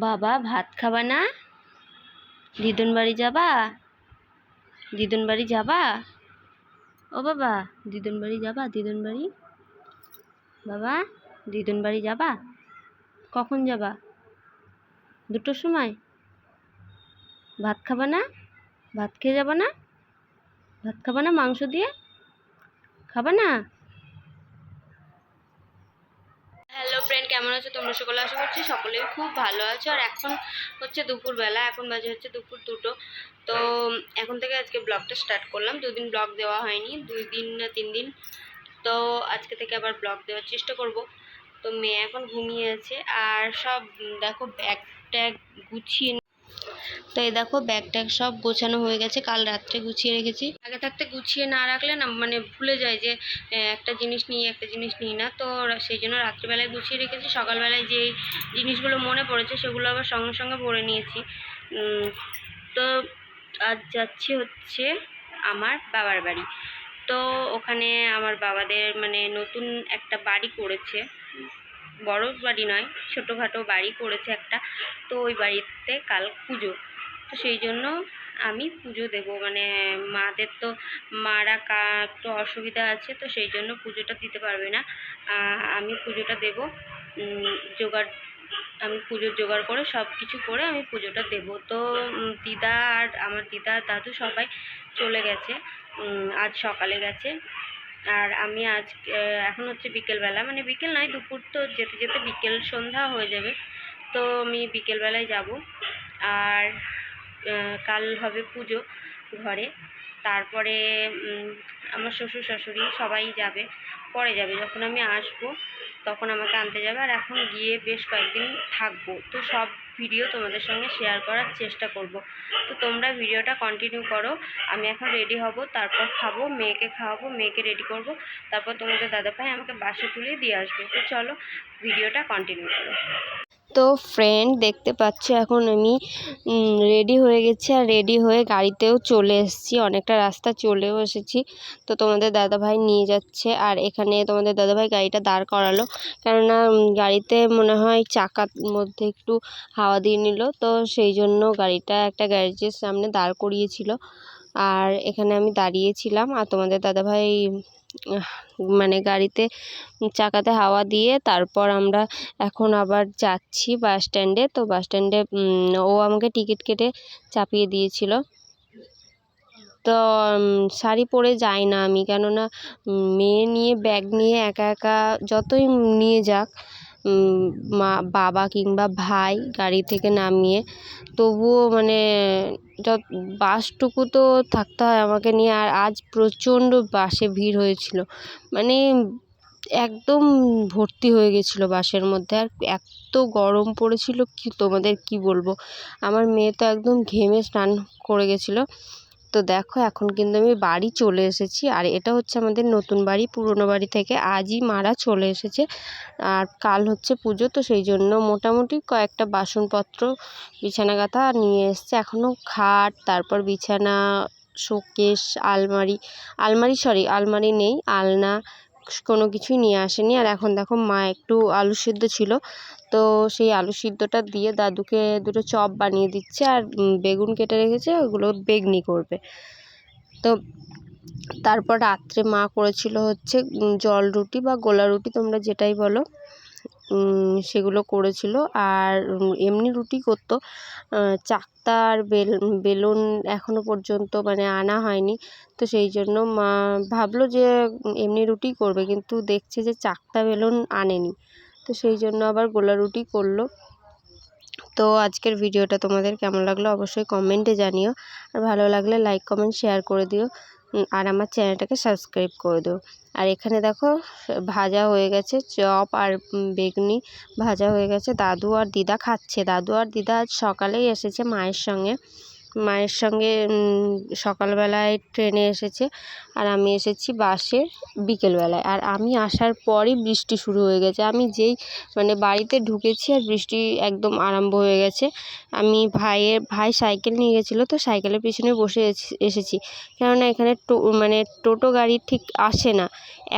বাবা ভাত খাবা না? দিদুন বাড়ি যাবা? দিদুন বাড়ি যাবা? ও বাবা, দিদুন বাড়ি যাবা? দিদুন বাড়ি বাবা, দিদুন বাড়ি যাবা? কখন যাবা? 2টোর সময়? ভাত খাবা না? ভাত খেয়ে যাবা না? ভাত খাবা না মাংস দিয়ে? খাবা না? হ্যালো ফ্রেন্ড, কেমন আছো তোমরা সকলে? আশা করছি সকলেই খুব ভালো আছো। আর এখন হচ্ছে দুপুরবেলা, এখন বাজে হচ্ছে দুপুর 2টো। তো এখন থেকে আজকে ব্লগটা স্টার্ট করলাম। 2 দিন ব্লগ দেওয়া হয়নি, 2 দিন না 3 দিন। তো আজকে থেকে আবার ব্লগ দেওয়ার চেষ্টা করব। তো মেয়ে এখন ঘুমিয়ে আছে আর সব দেখো ব্যাগ ট্যাগ গুছিয়ে। তো এই দেখো ব্যাগ ট্যাগ সব গোছানো হয়ে গেছে, কাল রাত্রে গুছিয়ে রেখেছি। আগে থাকতে গুছিয়ে না রাখলে না মানে ভুলে যায় যে একটা জিনিস নিয়ে একটা জিনিস নিই না। তো সেই জন্য রাত্রিবেলায় গুছিয়ে রেখেছি, সকালবেলায় যেই জিনিসগুলো মনে পড়েছে সেগুলো আবার সঙ্গে সঙ্গে ভরে নিয়েছি। তো আজ যাচ্ছি হচ্ছে আমার বাবার বাড়ি। তো ওখানে আমার বাবাদের মানে নতুন একটা বাড়ি করেছে, বড় বাড়ি নয়, ছোটোখাটো বাড়ি করেছে একটা। তো ওই বাড়িতে কাল পুজো। তো সেই জন্য আমি পুজো দেব, মানে মাদের তো মারা একটু অসুবিধা আছে, তো সেই জন্য পুজোটা দিতে পারবে না। আমি পুজোটা দেব। জোগাড় আমি পুজোর জোগাড় করে সব কিছু করে আমি পুজোটা দেব। তো দিদা আর আমার দিদা দাদু সবাই চলে গেছে, আজ সকালে গেছে। আর আমি আজ এখন হচ্ছে বিকেলবেলা, মানে বিকেল নয় দুপুর, তো যেতে যেতে বিকেল সন্ধ্যা হয়ে যাবে। তো আমি বিকেলবেলায় যাব। আর কাল হবে পুজো ঘরে। তারপরে আমার শ্বশুর শাশুড়ি সবাই যাবে, পরে যাবে যখন আমি আসবো তখন আমাকে আনতে যাবে। আর এখন গিয়ে বেশ কয়েকদিন থাকবো, তো সব ভিডিও তোমাদের সঙ্গে শেয়ার করার চেষ্টা করব। তো তোমরা ভিডিওটা কন্টিনিউ করো। আমি এখন রেডি হব, তারপর খাবো, মেয়েকে খাওয়াবো, মেয়েকে রেডি করব, তারপর তোমাদের দাদাভাই আমাকে বাসে তুলে দিয়ে আসবে। তো চলো ভিডিওটা কন্টিনিউ করো। তো ফ্রেন্ড দেখতে পাচ্ছ এখন আমি রেডি হয়ে গেছি, আর রেডি হয়ে গাড়িতেও চলে এসেছি, অনেকটা রাস্তা চলেও এসেছি। তো তোমাদের দাদাভাই নিয়ে যাচ্ছে, আর এখানে তোমাদের দাদাভাই গাড়িটা দাঁড় করালো, কেননা গাড়িতে মনে হয় চাকার মধ্যে একটু হাওয়া দিয়ে নিল, তো সেই জন্য গাড়িটা একটা গ্যারেজের সামনে দাঁড় করিয়েছিল। আর এখানে আমি দাঁড়িয়েছিলাম, আর তোমাদের দাদাভাই মানে গাড়িতে চাকাতে হাওয়া দিয়ে তারপর আমরা এখন আবার যাচ্ছি বাস স্ট্যান্ডে। তো বাস স্ট্যান্ডে ও আমাকে টিকিট কেটে চাপিয়ে দিয়েছিল। তো শাড়ি পরে যাই না আমি, কেননা মেয়ে নিয়ে ব্যাগ নিয়ে একা একা যতই নিয়ে যাক মা বাবা কিংবা ভাই গাড়ি থেকে নামিয়ে, তবুও মানে বাসটুকু তো থাকতে হয় আমাকে নিয়ে। আর আজ প্রচণ্ড বাসে ভিড় হয়েছিল, মানে একদম ভর্তি হয়ে গেছিলো বাসের মধ্যে। আর এত গরম পড়েছিল কি তোমাদের কি বলবো, আমার মেয়ে তো একদম ঘেমে স্নান করে গেছিলো। তো দেখো এখন কিন্তু আমি বাড়ি চলে এসেছি, আর এটা হচ্ছে আমাদের নতুন বাড়ি। পুরনো বাড়ি থেকে আজই মারা চলে এসেছে, আর কাল হচ্ছে পুজো, তো সেই জন্য মোটামুটি কয়েকটা বাসনপত্র বিছানা কাঁথা নিয়ে এসছে এখনও। খাট, তারপর বিছানা, শোকেস, আলমারি নেই, আলনা কোনো কিছুই নিয়ে আসেনি। আর এখন দেখো মা একটু আলু সিদ্ধ ছিল, তো সেই আলু সিদ্ধটা দিয়ে দাদুকে 2টো চপ বানিয়ে দিচ্ছে, আর বেগুন কেটে রেখেছে, ওগুলো বেগনি করবে। তো তারপর রাত্রে মা করেছিল হচ্ছে জল রুটি বা গোলা রুটি, তোমরা যেটাই বলো, সেগুলো করেছিল। আর এমনি রুটি করতো, চাকতা আর বেলুন এখনও পর্যন্ত মানে আনা হয়নি। তো সেই জন্য মা ভাবলো যে এমনি রুটি করবে, কিন্তু দেখছে যে চাকতা বেলুন আনেনি, তো সেই জন্য আবার গোলা রুটি করলো। তো আজকের ভিডিওটা তোমাদের কেমন লাগলো অবশ্যই কমেন্টে জানিও, আর ভালো লাগলে লাইক কমেন্ট শেয়ার করে দিও, আর আমার চ্যানেলটাকে সাবস্ক্রাইব করে দিও। আর এখানে দেখো ভাজা হয়ে গেছে, চপ আর বেগুনি ভাজা হয়ে গেছে, দাদু আর দিদা খাচ্ছে। দাদু আর দিদা আজ সকালেই এসেছে মায়ের সঙ্গে সকালবেলায় ট্রেনে এসেছে, আর আমি এসেছি বাসে বিকেলবেলায়। আর আমি আসার পরই বৃষ্টি শুরু হয়ে গেছে, আমি যেই মানে বাড়িতে ঢুকেছি আর বৃষ্টি একদম আরম্ভ হয়ে গেছে। আমি ভাই সাইকেল নিয়ে গেছিলো, তো সাইকেলের পিছনে বসে এসেছি, কেননা এখানে মানে টোটো গাড়ি ঠিক আসে না,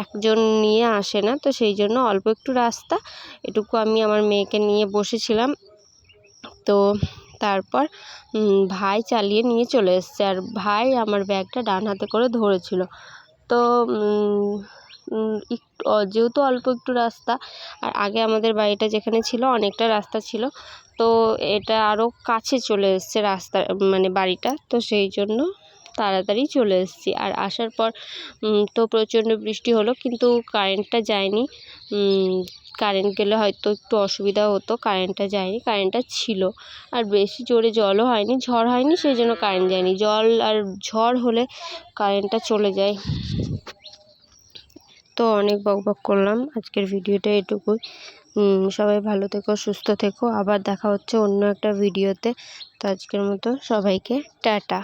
একজন নিয়ে আসে না, তো সেই জন্য অল্প একটু রাস্তা এটুকু আমি আমার মেয়েকে নিয়ে বসেছিলাম। তো তারপর ভাই চালিয়ে নিয়ে চলে এসছে, আর ভাই আমার ব্যাগটা ডান হাতে করে ধরেছিল। তো যেহেতু অল্প একটু রাস্তা, আর আগে আমাদের বাড়িটা যেখানে ছিল অনেকটা রাস্তা ছিল, তো এটা আরও কাছে চলে এসছে রাস্তা, মানে বাড়িটা, তো সেই জন্য তাড়াতাড়ি চলে এসেছি। আর আসার পর তো প্রচণ্ড বৃষ্টি হলো, কিন্তু কারেন্টটা যায়নি। কারেন্ট গেলে হয়তো একটু অসুবিধা হতো, কারেন্টটা যায়নি, কারেন্টটা ছিল। আর বেশি জোরে জলও হয়নি, ঝড় হয়নি, সেই জন্য কারেন্ট যায়নি। জল আর ঝড় হলে কারেন্টটা চলে যায়। তো অনেক বকবক করলাম, আজকের ভিডিওটা এটুকুই। সবাই ভালো থেকো, সুস্থ থেকো, আবার দেখা হচ্ছে অন্য একটা ভিডিওতে। তো আজকের মতো সবাইকে টাটা।